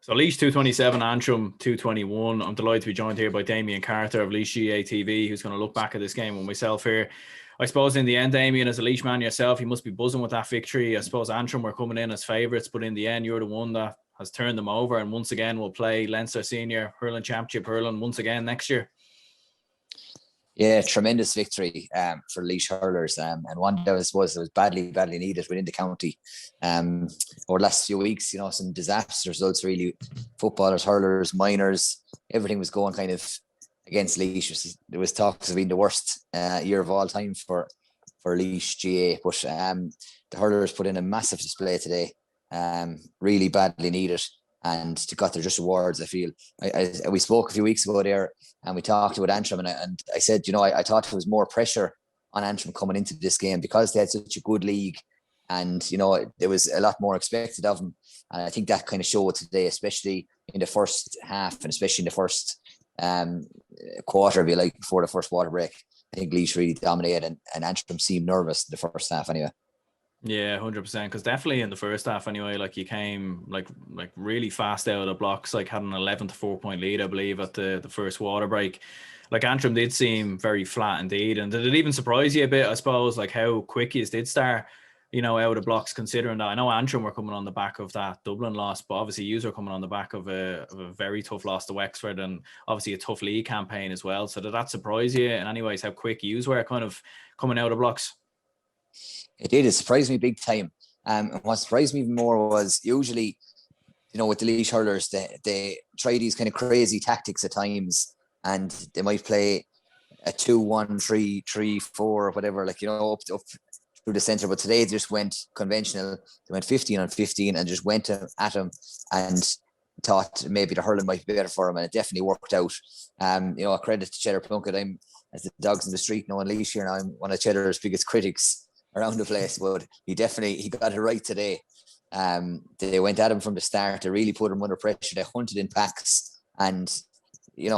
So Laois 227, Antrim 221. I'm delighted to be joined here by Damien Carter of Laois GAA TV, who's going to look back at this game with myself here. I suppose in the end, Damien, as a Laois man yourself, you must be buzzing with that victory. I suppose Antrim were coming in as favourites, but in the end, you're the one that has turned them over. And once again, we'll play Leinster Senior Hurling Championship hurling once again next year. Yeah, tremendous victory for Laois hurlers, and one that was badly needed within the county. Over the last few weeks, some disastrous results really. Footballers, hurlers, minors, everything was going kind of against Laois. There was talks of being the worst year of all time for Laois GAA, but the hurlers put in a massive display today. Really badly needed. And to got their just awards, I feel. We spoke a few weeks ago there, and we talked about Antrim, and I said, I thought there was more pressure on Antrim coming into this game because they had such a good league, and there was a lot more expected of them. And I think that kind of showed today, especially in the first half, and especially in the first quarter, if you like, before the first water break. I think Laois really dominated, and Antrim seemed nervous in the first half anyway. Yeah, 100%. Because definitely in the first half, anyway, like you came like really fast out of the blocks, like had an 11 to 4 point lead, I believe, at the first water break. Like Antrim did seem very flat indeed, and did it even surprise you a bit? I suppose, like how quick you did start, out of the blocks. Considering that I know Antrim were coming on the back of that Dublin loss, but obviously you were coming on the back of a very tough loss to Wexford, and obviously a tough league campaign as well. So did that surprise you? And anyways, how quick you were kind of coming out of the blocks? It did. It surprised me big time. And what surprised me even more was usually, with the Laois hurlers, they try these kind of crazy tactics at times, and they might play a 2-1-3, 3-4, whatever, up through the centre. But today they just went conventional. They went 15 on 15 and just went at them and thought maybe the hurling might be better for them, and it definitely worked out. A credit to Cheddar Plunkett. I'm, as the dogs in the street know, in Laois here now, I'm one of Cheddar's biggest critics around the place, but he got it right today. They went at him from the start. They really put him under pressure. They hunted in packs, and it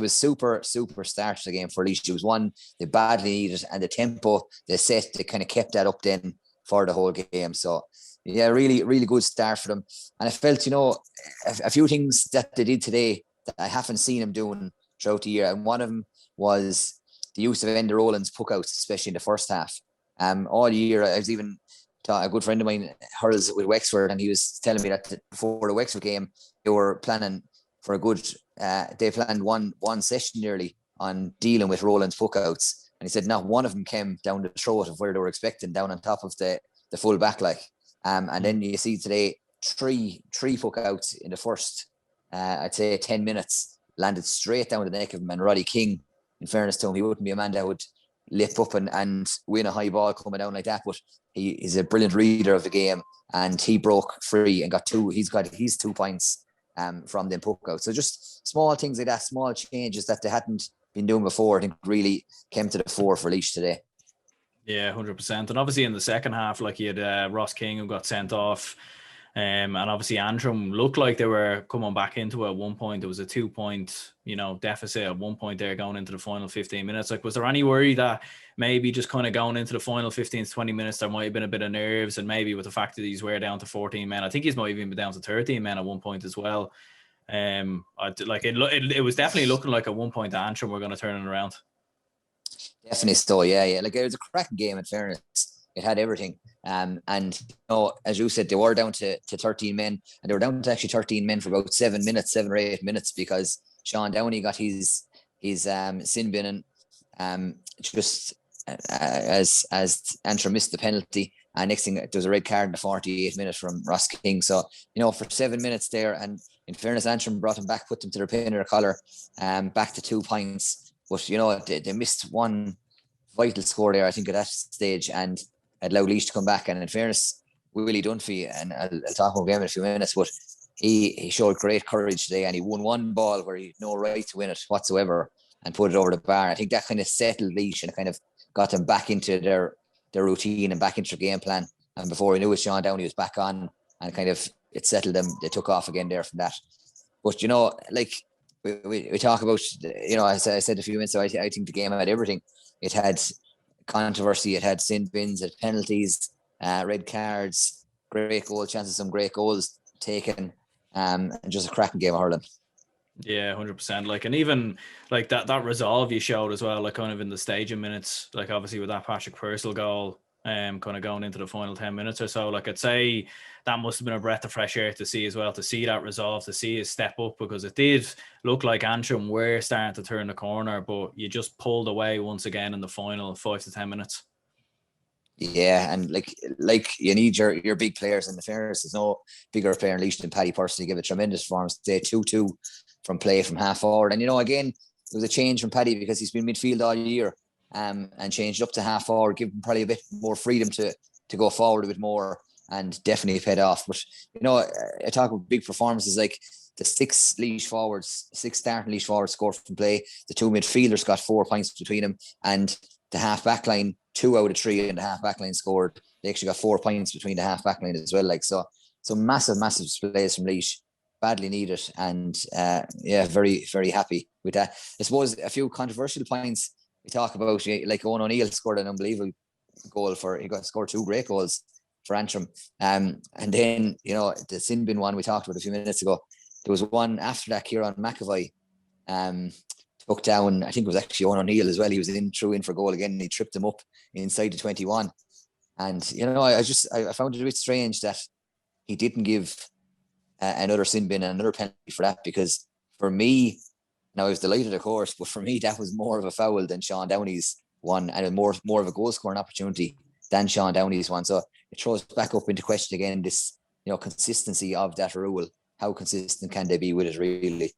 was super start to the game for Laois. It was one they badly needed, and the tempo they set, they kind of kept that up then for the whole game. So yeah, really good start for them. And I felt a few things that they did today that I haven't seen them doing throughout the year, and one of them was the use of Enda Rowland's puckouts, especially in the first half. All year, I was even a good friend of mine hurls with Wexford, and he was telling me that before the Wexford game, they were planning for a good. They planned one session nearly on dealing with Rowland's puckouts, and he said not one of them came down the throat of where they were expecting, down on top of the full back like. And then you see today three puckouts in the first, I'd say 10 minutes, landed straight down the neck of him. And Roddy King, in fairness to him, he wouldn't be a man that would lip up and win a high ball coming down like that, but he's a brilliant reader of the game, and he broke free and got two. He's got his 2 points from them puck out. So just small things like that, small changes that they hadn't been doing before, I think really came to the fore for Laois today. Yeah, 100%. And obviously in the second half, like you had Ross King who got sent off. And obviously Antrim looked like they were coming back into it at one point. There was a 2 point, deficit at one point there going into the final 15 minutes. Like, was there any worry that maybe just kind of going into the final 15 to 20 minutes, there might have been a bit of nerves, and maybe with the fact that these were down to 14 men, I think he's might even been down to 13 men at one point as well. It was definitely looking like at one point that Antrim were going to turn it around. Definitely so, yeah. Like, it was a cracking game, in fairness. It had everything. And as you said, they were down to 13 men, and they were down to actually 13 men for about 7 or 8 minutes, because Sean Downey got his sin bin, and just as Antrim missed the penalty, and next thing there was a red card in the 48th minute from Ross King. So for 7 minutes there, and in fairness, Antrim brought them back, put them to their pin or their collar, back to 2 points. But they missed one vital score there, I think, at that stage, and allowed Laois to come back. And in fairness, Willie Dunphy, and I'll talk about him in a few minutes, but he showed great courage today, and he won one ball where he had no right to win it whatsoever and put it over the bar. I think that kind of settled Laois and kind of got them back into their routine and back into their game plan. And before he knew it, Sean Downey was back on, and kind of it settled them. They took off again there from that. But like we talk about, as I said a few minutes ago, I think the game had everything. It had controversy, it had sin bins, it had penalties, red cards, great goal chances, some great goals taken. and just a cracking game of hurling. Yeah, 100%. Like, and even like that resolve you showed as well, like kind of in the staging minutes, like obviously with that Patrick Purcell goal, kind of going into the final 10 minutes or so, like I'd say that must have been a breath of fresh air to see as well, to see that resolve, to see his step up, because it did look like Antrim were starting to turn the corner, but you just pulled away once again in the final 5 to 10 minutes. Yeah, and like you need your big players. In the fairness, there's no bigger player in Laois than Paddy Purcell. Give a tremendous performance today, 2-2 from play from half forward. And again, it was a change from Paddy because he's been midfield all year, and changed up to half forward, give him probably a bit more freedom to go forward a bit more, and definitely paid off. But I talk about big performances, like the six starting Laois forwards scored from play. The two midfielders got 4 points between them, and the half back line, 2 out of 3 in the half back line scored. They actually got 4 points between the half back line as well. Like, so massive displays from Laois, badly needed. And very, very happy with that. I suppose a few controversial points we talk about, like Owen O'Neill scored an unbelievable goal scored 2 great goals for Antrim. And then, the sin bin one we talked about a few minutes ago, there was one after that, Kieran McAvoy, took down, I think it was actually Owen O'Neill as well. He was through in for goal again, and he tripped him up inside the 21. And, I found it a bit strange that he didn't give another sin bin and another penalty for that, because for me, now I was delighted, of course, but for me, that was more of a foul than Sean Downey's one, and more of a goal scoring opportunity than Sean Downey's one. So it throws back up into question again, this, consistency of that rule. How consistent can they be with it, really?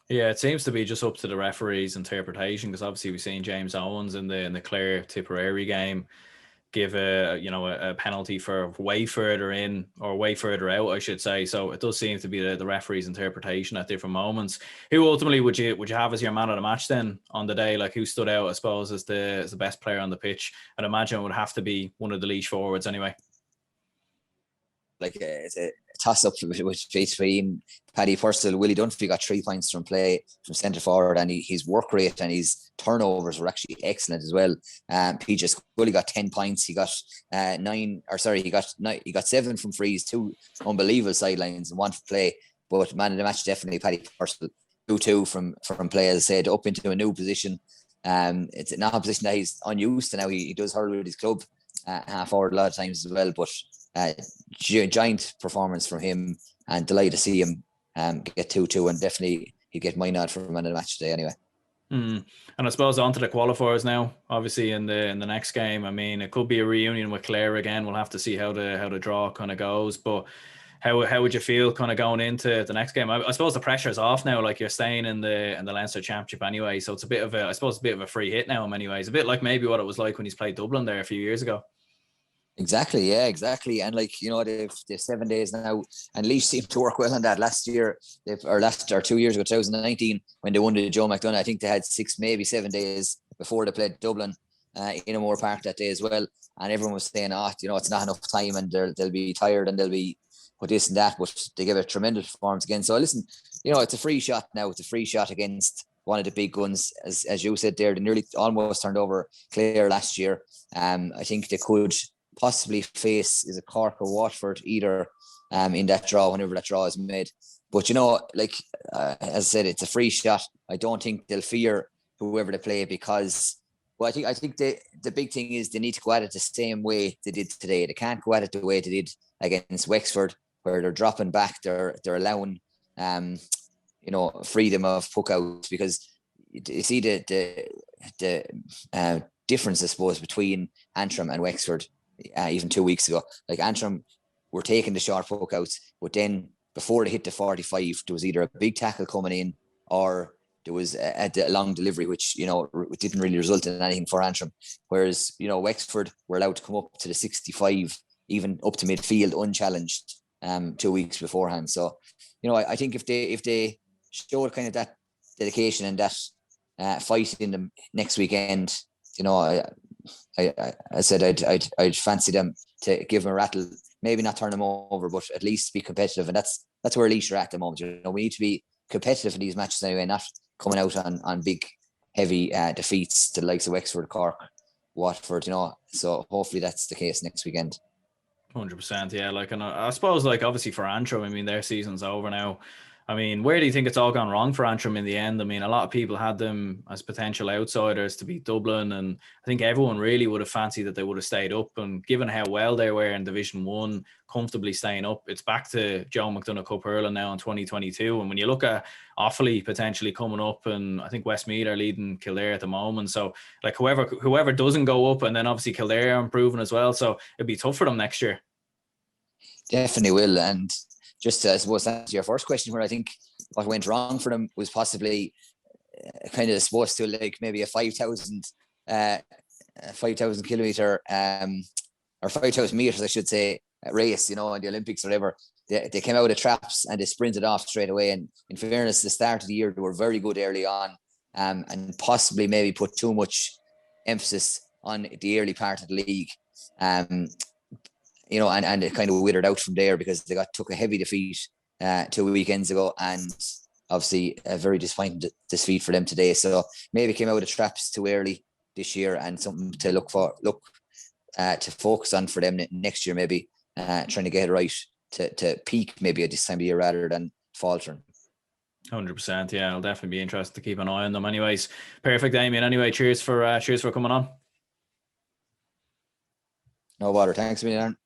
Yeah, it seems to be just up to the referee's interpretation, because obviously we've seen James Owens in the Clare Tipperary game give a penalty for way further in, or way further out, I should say. So it does seem to be the referee's interpretation at different moments. Who ultimately would you have as your man of the match then on the day? Like, who stood out, I suppose, as the best player on the pitch? I'd imagine it would have to be one of the Laois forwards anyway. Like, it's a toss-up between Paddy Purcell. Willie Dunphy got 3 points from play from centre forward, and his work rate and his turnovers were actually excellent as well. PJ Scully got 10 points. He got he got 7 from frees, 2 unbelievable sidelines, and 1 for play. But man of the match, definitely Paddy Purcell. 2-2 from play, as I said, up into a new position. It's not a position that he's unused to now. He does hurl with his club half forward a lot of times as well, but giant performance from him, and delighted to see him get 2-2, and definitely he'd get my nod for man of the match today anyway. And I suppose onto the qualifiers now. Obviously in the next game, I mean, it could be a reunion with Clare again. We'll have to see how the draw kind of goes. But how would you feel kind of going into the next game? I suppose the pressure is off now. Like, you're staying in the Leinster Championship anyway, so it's a bit of a free hit now in many ways. A bit like maybe what it was like when he's played Dublin there a few years ago. Exactly, yeah, exactly. And like, they've 7 days now, and Laois seemed to work well on that last year, or 2 years ago, 2019, when they won the Joe McDonagh. I think they had 6, maybe 7 days before they played Dublin in O'Moore Park that day as well. And everyone was saying, it's not enough time, and they'll be tired, and they'll be this and that. But they gave a tremendous performance again. So listen, it's a free shot now. It's a free shot against one of the big guns, as you said there. They nearly almost turned over Clare last year. I think they could possibly face is a Cork or Waterford either in that draw, whenever that draw is made. But as I said, it's a free shot. I don't think they'll fear whoever they play, because I think the big thing is they need to go at it the same way they did today. They can't go at it the way they did against Wexford, where they're dropping back, they're allowing freedom of puck out, because you see the difference, I suppose, between Antrim and Wexford. Even 2 weeks ago, like, Antrim were taking the short puck outs, but then before they hit the 45, there was either a big tackle coming in, or there was a long delivery, which didn't really result in anything for Antrim. Whereas Wexford were allowed to come up to the 65, even up to midfield unchallenged 2 weeks beforehand. So I think if they showed kind of that dedication and that fight in the next weekend, I said I'd fancy them to give them a rattle, maybe not turn them over, but at least be competitive. And that's where Laois are at the moment. We need to be competitive in these matches anyway, not coming out on big, heavy defeats to the likes of Wexford, Cork, Waterford. So hopefully that's the case next weekend. 100%, yeah. Like, and I suppose, like, obviously for Antrim, I mean, their season's over now. I mean, where do you think it's all gone wrong for Antrim in the end? I mean, a lot of people had them as potential outsiders to beat Dublin, and I think everyone really would have fancied that they would have stayed up. And given how well they were in Division One, comfortably staying up, it's back to Joe McDonagh Cup hurling now in 2022. And when you look at Offaly potentially coming up, and I think Westmeath are leading Kildare at the moment, so like whoever doesn't go up, and then obviously Kildare are improving as well, so it'd be tough for them next year. Definitely will. And just I suppose to answer your first question, where I think what went wrong for them was possibly kind of supposed to like maybe a 5,000 kilometer or 5,000 meters, I should say, race, you know, in the Olympics or whatever. They came out of traps and they sprinted off straight away. And in fairness, the start of the year, they were very good early on, and possibly maybe put too much emphasis on the early part of the league. You know, and it kind of withered out from there because they took a heavy defeat 2 weekends ago, and obviously a very disappointing defeat for them today. So maybe came out of traps too early this year, and something to look to focus on for them next year, maybe trying to get it right to peak maybe at this time of year rather than faltering. 100%, yeah. I'll definitely be interested to keep an eye on them. Anyways, perfect, Damien. Anyway, cheers for coming on. No bother. Thanks a million, Aaron.